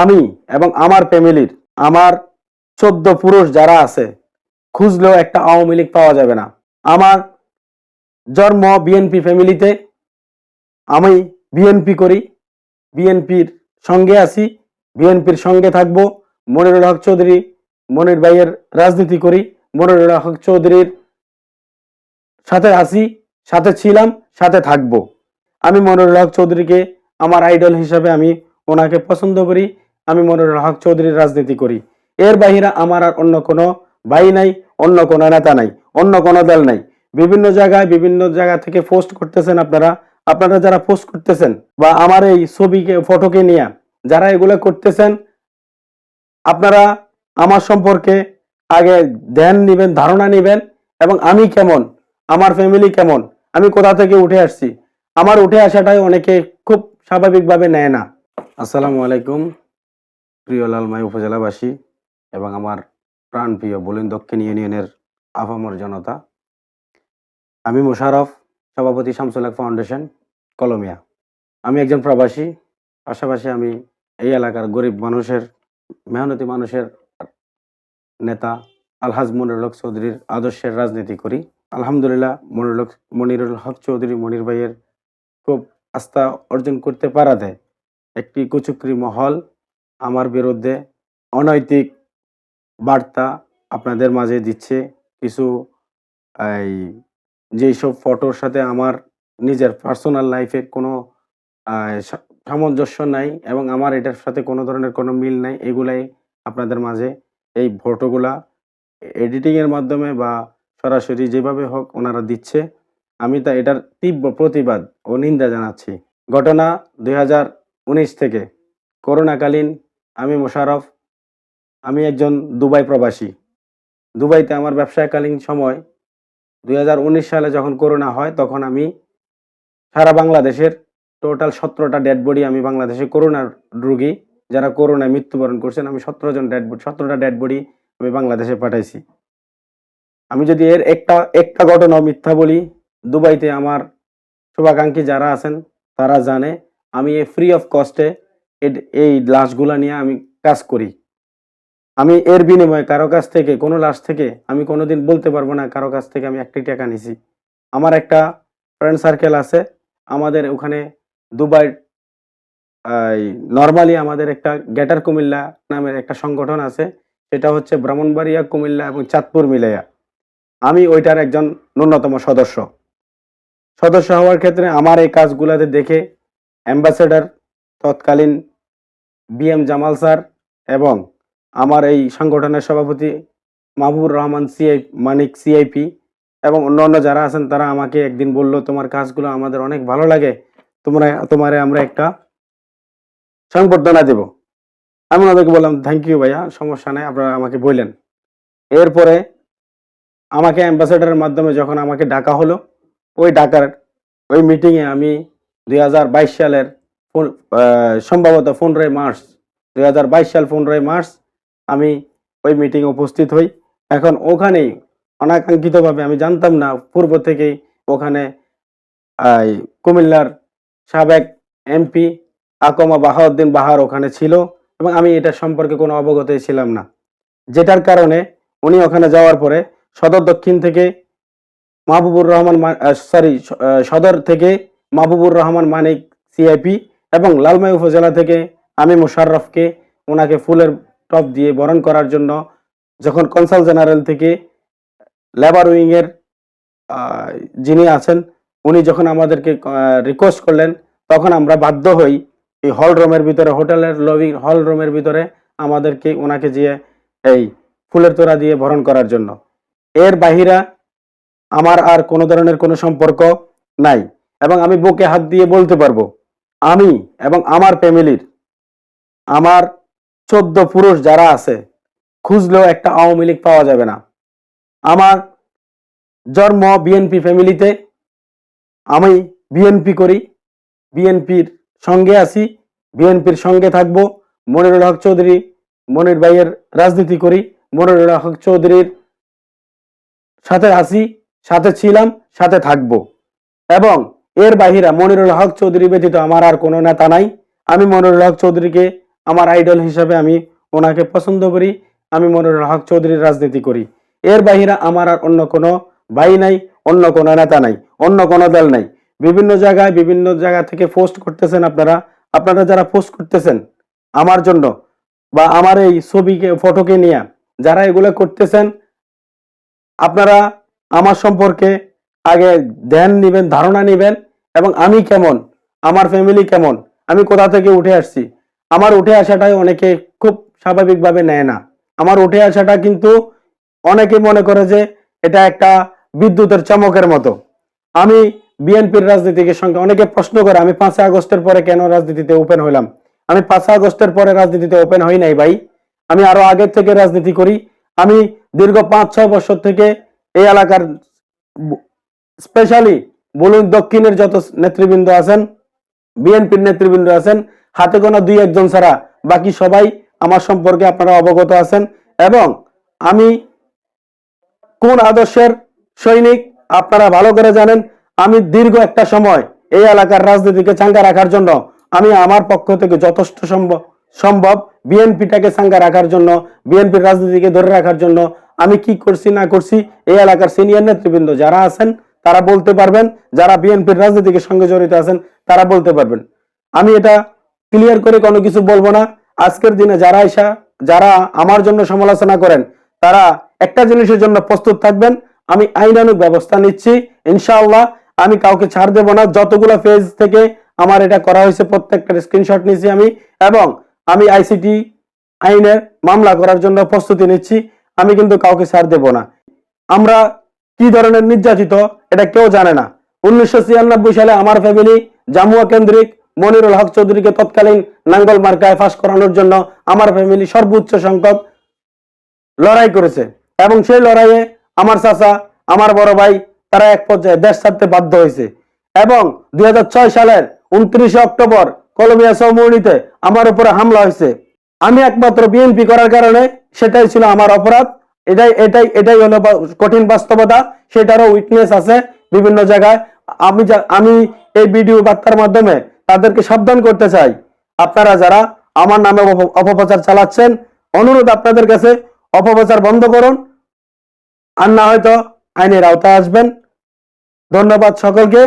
আমি এবং আমার ফ্যামিলির আমার 14 পুরুষ যারা আছে খুঁজলেও একটা আওয়ামী লীগ পাওয়া যাবে না। আমার জন্ম বিএনপি ফ্যামিলিতে, আমি বিএনপি করি, বিএনপির সঙ্গে আছি, বিএনপির সঙ্গে থাকব। মনিরুল হক চৌধুরী, মনির ভাইয়ের রাজনীতি করি, মনিরুল হক চৌধুরীর সাথে আছি, সাথে ছিলাম, সাথে থাকব। আমি মনিরুল হক চৌধুরীকে আমার আইডল হিসাবে আমি ওনাকে পছন্দ করি। আমি মনিরুল হক চৌধুরীর রাজনীতি করি। এর বাহিরে আমার আর অন্য কোনো ভাই নাই, অন্য কোনো নেতা নাই, অন্য কোনো দল নাই। বিভিন্ন জায়গা থেকে পোস্ট করতেছেন আপনারা। আপনারা যারা পোস্ট করতেছেন বা আমার এই ছবিকে ফটোকে নিয়ে যারা এগুলো করতেছেন, আপনারা আমার সম্পর্কে আগে ধ্যান নিবেন, ধারণা নিবেন এবং আমি কেমন, আমার ফ্যামিলি কেমন, আমি কোথা থেকে উঠে আসছি। আমার উঠে আসাটাই অনেকে খুব স্বাভাবিকভাবে নেয় না। আসসালামু আলাইকুম প্রিয় লালমাই উপজেলাবাসী এবং আমার প্রাণপ্রিয় বলিন দক্ষিণ ইউনিয়নের আপামর জনতা। আমি মোশাররফ, সভাপতি শামসুল হক ফাউন্ডেশন, কলমিয়া। আমি একজন প্রবাসী, পাশাপাশি আমি এই এলাকার গরিব মানুষের, মেহনতি মানুষের নেতা আলহাজ মনিরুল হক চৌধুরীর আদর্শের রাজনীতি করি। আলহামদুলিল্লাহ মনিরুল হক চৌধুরী মনির ভাইয়ের খুব আস্থা অর্জন করতে পারাতে একটি কুচক্রী মহল আমার বিরুদ্ধে অনৈতিক বার্তা আপনাদের মাঝে দিচ্ছে। কিছু এই যেসব ফটোর সাথে আমার নিজের পার্সোনাল লাইফের কোনো সামঞ্জস্য নাই এবং আমার এটার সাথে কোনো ধরনের কোনো মিল নাই, এগুলাই আপনাদের মাঝে এই ফটোগুলা এডিটিংয়ের মাধ্যমে বা সরাসরি যেভাবে হোক ওনারা দিচ্ছে। আমি তা এটার তীব্র প্রতিবাদ ও নিন্দা জানাচ্ছি। ঘটনা 2019 থেকে করোনাকালীন আমি মোশাররফ, আমি একজন দুবাই প্রবাসী। দুবাইতে আমার ব্যবসাকালীন সময় 2019 সালে যখন করোনা হয়, তখন আমি সারা বাংলাদেশের টোটাল 17টা ডেড বডি, আমি বাংলাদেশে করোনার রোগী যারা করোনায় মৃত্যুবরণ করছেন, আমি 17টা ডেড বডি আমি বাংলাদেশে পাঠাইছি। আমি যদি এর একটা ঘটনা মিথ্যা বলি, দুবাইতে আমার শুভাকাঙ্ক্ষী যারা আছেন তারা জানে আমি ফ্রি অফ কস্টে এই লাশগুলা নিয়ে আমি কাজ করি। আমি এর বিনিময়ে কারো কাছ থেকে, কোনো লাশ থেকে আমি কোনোদিন বলতে পারবো না কারো কাছ থেকে আমি 1 টাকা নিছি। আমার একটা ফ্রেন্ড সার্কেল আছে, আমাদের ওখানে দুবাই নরমালি আমাদের একটা গ্রেটার কুমিল্লা নামের একটা সংগঠন আছে, সেটা হচ্ছে ব্রাহ্মণবাড়িয়া, কুমিল্লা এবং চাঁদপুর মিলাইয়া। আমি ওইটার একজন ন্যূনতম সদস্য হওয়ার ক্ষেত্রে আমার এই কাজগুলাতে দেখে অ্যাম্বাসেডর তৎকালীন বিএম জামাল স্যার এবং আমার এই সংগঠনের সভাপতি মাহবুবুর রহমান মানিক সিআইপি এবং অন্যান্য যারা আছেন তারা আমাকে একদিন বলল, তোমার কাজগুলো আমাদের অনেক ভালো লাগে, তোমারে আমরা একটা সংবর্ধনা দেব। আমি ওদেরকে বললাম, থ্যাংক ইউ ভাইয়া, সমস্যা নেই, আপনারা আমাকে বললেন। এরপরে আমাকে অ্যাম্বাসেডরের মাধ্যমে যখন আমাকে ডাকা হলো, ওই মিটিংয়ে আমি 2022 সালের সম্ভবত 15 মার্চ 2022 সাল 15 মার্চ আমি ওই মিটিংয়ে উপস্থিত হই। এখন ওখানেই অনাকাঙ্ক্ষিতভাবে, আমি জানতাম না পূর্ব থেকেই, ওখানে কুমিল্লার সাবেক এমপি আকমা বাহাউদ্দিন বাহার ওখানে ছিল এবং আমি এটা সম্পর্কে কোনো অবগতই ছিলাম না, যেটার কারণে উনি ওখানে যাওয়ার পরে সদর থেকে মাহবুবুর রহমান মানিক সিআইপি এবং লালমাই উপজেলা থেকে আমি মোশাররফকে ওনাকে ফুলের টপ দিয়ে বরণ করার জন্য যখন কনসাল জেনারেল থেকে লেবার উইং এর যিনি আছেন উনি যখন আমাদেরকে রিকোয়েস্ট করলেন, তখন আমরা বাধ্য হই এই হল রুমের ভিতরে, হোটেলের লবি হল রুমের ভিতরে আমাদেরকে ওনাকে দিয়ে এই ফুলের তোড়া দিয়ে বরণ করার জন্য। এর বাহিরা আমার আর কোনো ধরনের কোনো সম্পর্ক নাই এবং আমি বুকে হাত দিয়ে বলতে পারবো, আমি এবং আমার ফ্যামিলির আমার 14 পুরুষ যারা আছে খুঁজলেও একটা আওয়ামী লীগ পাওয়া যাবে না। আমার জন্ম বিএনপি ফ্যামিলিতে, আমি বিএনপি করি, বিএনপির সঙ্গে আছি, বিএনপির সঙ্গে থাকব। মনিরুল হক চৌধুরী মনির ভাইয়ের রাজনীতি করি, মনিরুল হক চৌধুরীর সাথে আছি, সাথে ছিলাম, সাথে থাকব এবং এর বাহিরা মনিরুল হক চৌধুরী ব্যতীত আমার আর কোনো নেতা নাই। আমি মনিরুল হক চৌধুরীকে আমার আইডল হিসাবে আমি ওনাকে পছন্দ করি। আমি মনিরুল হক চৌধুরীর রাজনীতি করি। এর বাহিরে আমার আর অন্য কোনো ভাই নাই, অন্য কোনো নেতা নাই, অন্য কোনো দল নাই। বিভিন্ন জায়গা থেকে পোস্ট করতেছেন আপনারা যারা পোস্ট করতেছেন আমার জন্য বা আমার এই ছবিকে ফটোকে নিয়ে যারা এগুলো করতেছেন, আপনারা আমার সম্পর্কে আগে ধারণা নিবেন এবং আমি কেমন, আমার ফ্যামিলি কেমন, আমি কোথা থেকে উঠে আসছি। আমার উঠে আসাটাই অনেকে খুব স্বাভাবিকভাবে নেয় না। আমার উঠে আসাটা কিন্তু অনেকে মনে করে যে এটা একটা বিদ্যুতের চমকের মতো। আমি বিএনপির রাজনীতির সঙ্গে অনেকে প্রশ্ন করে আমি 5 আগস্টের পরে কেন রাজনীতিতে ওপেন হইলাম। আমি 5 আগস্টের পরে রাজনীতিতে ওপেন হই নাই ভাই। আমি আরো আগের থেকে রাজনীতি করি। আমি দীর্ঘ 5-6 বছর থেকে এই এলাকার স্পেশালি বলুন দক্ষিণের যত নেতৃবৃন্দ আছেন, বিএনপির নেতৃবৃন্দ আছেন, হাতে গোনা 2-1 ছাড়া বাকি সবাই আমার সম্পর্কে আপনারা অবগত আছেন। এবং আমি কোন আদর্শের সৈনিক আপনারা ভালো করে জানেন। আমি দীর্ঘ একটা সময় এই এলাকার রাজনীতিকে চাঙ্গা রাখার জন্য আমি আমার পক্ষ থেকে যথেষ্ট সম্ভব বিএনপিটাকে চাঙ্গা রাখার জন্য, বিএনপির রাজনীতিকে ধরে রাখার জন্য আমি কি করছি না করছি এই এলাকার সিনিয়র নেতৃবৃন্দ যারা আছেন তারা বলতে পারবেন, যারা বিএনপির রাজনীতিকে সঙ্গে জড়িত আছেন তারা বলতে পারবেন। আমি এটা ক্লিয়ার করে কোনো কিছু বলবো না। আজকের দিনে যারা আমার জন্য সমালোচনা করেন তারা একটা জিনিসের জন্য প্রস্তুত থাকবেন, আমি আইনানুগ ব্যবস্থা নিচ্ছি ইনশাআল্লাহ। আমি কাউকে ছাড় দেব না। যতগুলো পেজ থেকে আমার এটা করা হয়েছে প্রত্যেকটার স্ক্রিনশট নিচ্ছি আমি, এবং আমি আইসিটি আইনের মামলা করার জন্য প্রস্তুতি নিচ্ছি। আমি কিন্তু কাউকে ছাড় দেব না। আমরা কি ধরনের নির্যাতিত এটা কেউ জানে না। 1996 সালে আমার ফ্যামিলি জামুয়া কেন্দ্রিক মনিরুল হক চৌধুরীকে তৎকালীন নাঙ্গল মার্কায় ফাঁস করানোর জন্য আমার ফ্যামিলি সর্বোচ্চ সংখ্যক লড়াই করেছে, এবং সেই লড়াইয়ে আমার চাচা, আমার বড় ভাই তারা এক পর্যায়ে দেশ ছাড়তে বাধ্য হয়েছে। এবং 2006 সালের 29 অক্টোবর কলমিয়া চৌমুহনীতে আমার উপরে হামলা হয়েছে। আমি একমাত্র বিএনপি করার কারণে সেটাই ছিল আমার অপরাধ। এটাই হলো কঠিন বাস্তবতা। সেটারও উইটনেস আছে বিভিন্ন জায়গায়। আমি এই ভিডিও বার্তার মাধ্যমে তাদেরকে সাবধান করতে চাই, আপনারা যারা আমার নামে অপপ্রচার চালাচ্ছেন, অনুরোধ আপনাদের কাছে অপপ্রচার বন্ধ করুন, আর না হয়তো আইনের আওতায় আসবেন। ধন্যবাদ সকলকে।